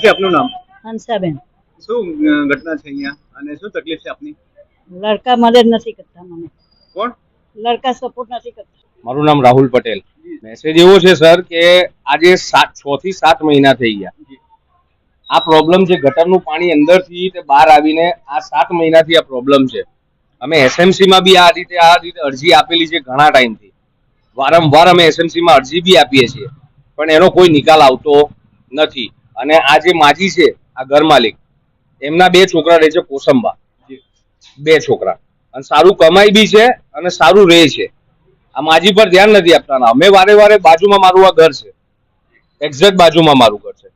છે આપનું નામ? હંસાબેન. શું ઘટના છે અહીંયા અને શું તકલીફ છે આપની? લડકા મદદ નથી કરતા મને. કોણ? લડકા સપોર્ટ નથી કરતા. મારું નામ રાહુલ પટેલ. મેસેજ એવો છે સર કે આજે 6 થી 7 મહિના થઈ ગયા. આ પ્રોબ્લેમ છે, ગટરનું પાણી અંદરથી તે બહાર આવીને આ 7 મહિનાથી આ પ્રોબ્લેમ છે. અમે એસએમસી માં બી આ રીતે અરજી આપેલી છે ઘણા ટાઈમથી. વારંવાર અમે એસએમસી માં અરજી બી આપીએ છીએ, પણ એનો કોઈ નિકાલ આવતો નથી. અને આ જે માજી છે, આ ઘર માલિક, એમના 2 છોકરા રહે છે કોસંબા, 2 છોકરા, અને સારું કમાઈ બી છે અને સારું રહે છે. આ માજી પર ધ્યાન નથી આપતા. અમે વારે વારે, બાજુમાં મારું આ ઘર છે, એક્ઝેક્ટ બાજુમાં મારું ઘર છે,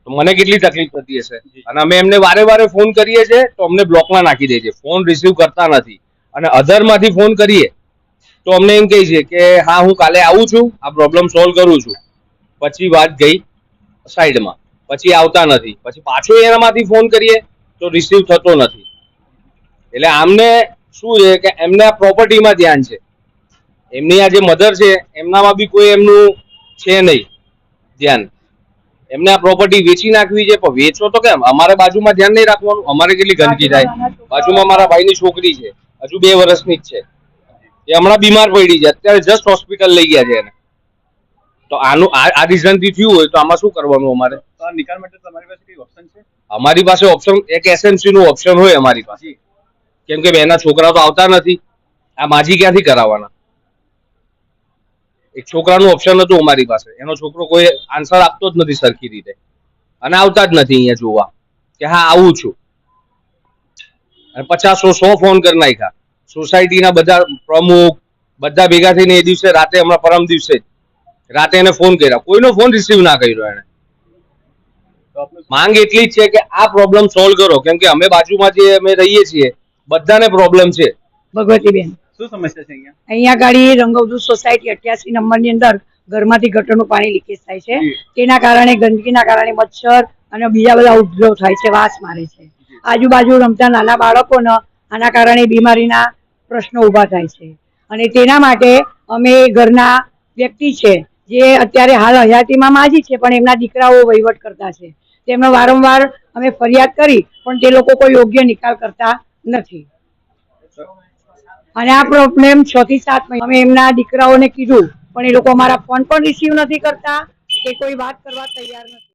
તો મને કેટલી તકલીફ થતી હશે. અને અમે એમને વારે વારે ફોન કરીએ છીએ તો અમને બ્લોકમાં નાખી દે છે, ફોન રિસીવ કરતા નથી. અને અધરમાંથી ફોન કરીએ તો અમને એમ કહે છે કે હા હું કાલે આવું છું, આ પ્રોબ્લેમ સોલ્વ કરું છું. પછી વાત ગઈ સાઈડમાં, પછી આવતા નથી. પછી પાછો એનામાંથી ફોન કરીએ તો રિસીવ થતો નથી. એટલે આમને શું છે કે એમને આ પ્રોપર્ટીમાં ધ્યાન છે. એમની આ જે મધર છે એમનામાં બી કોઈ એમનું છે નહીં ધ્યાન. એમને આ પ્રોપર્ટી વેચી નાખવી છે, પણ વેચો તો કેમ? અમારે બાજુમાં ધ્યાન નહીં રાખવાનું? અમારે કેટલી ગંદકી થાય. બાજુમાં મારા ભાઈની છોકરી છે, હજુ 2 વર્ષની જ છે, એ હમણાં બીમાર પડી છે, અત્યારે જસ્ટ હોસ્પિટલ લઈ ગયા છે એને. તો આનું આ રીઝનથી થયું હોય તો આમાં શું કરવાનું અમારે? તો આ નિકાલ માટે તમારી પાસે કઈ ઓપ્શન છે? અમારી પાસે ઓપ્શન એક એસએમસી નું ઓપ્શન હોય અમારી પાસે, કેમ કે એના છોકરા તો આવતા નથી. આ માજી ક્યાંથી કરાવવાના? એક છોકરાનું ઓપ્શન હતું અમારી પાસે, એનો છોકરો કોઈ આન્સર આપતો જ નથી સરખી રીતે, અને આવતા જ નથી અહીંયા જોવા કે હા આવું છું. અને 50-100 ફોન કરી નાખ્યા. સોસાયટીના બધા પ્રમુખ બધા ભેગા થઈને એ દિવસે રાતે, હમણાં પરમ દિવસે રાતે એને ફોન કર્યા, કોઈનો ફોન રિસીવ ના કર્યો એને. માંગ એટલી જ છે કે આ પ્રોબ્લેમ સોલ્વ કરો, કેમ કે અમે બાજુમાં જે અમે રહીએ છીએ બધાને પ્રોબ્લેમ છે. ભગવતીબેન. શું સમસ્યા છે અહીંયા? અહીંયા ગાડી રંગવદૂત સોસાયટી 88 નંબરની અંદર ઘરમાંથી ગટરનું પાણી લીકેજ થાય છે. તેના કારણે, ગંદકીના કારણે મચ્છર અને બીજા બધા ઉપદ્રવ થાય છે, વાસ મારે છે. આજુબાજુ રમતા નાના બાળકોને આના કારણે બીમારીના પ્રશ્નો ઊભા થાય છે. અને તેના માટે અમે ઘરના વ્યક્તિ છે જે અત્યારે હાલ હયાતીમાં માજી છે, પણ એમના દીકરાઓ વહીવટ કરતા છે, તેમને વારંવાર અમે ફરિયાદ કરી પણ તે લોકો કોઈ યોગ્ય નિકાલ કરતા નથી. અને આ પ્રોબ્લેમ 6 થી 7 મહિના અમે એમના દીકરાઓને કીધું, પણ એ લોકો અમારા ફોન પણ રિસીવ નથી કરતા કે કોઈ વાત કરવા તૈયાર નથી.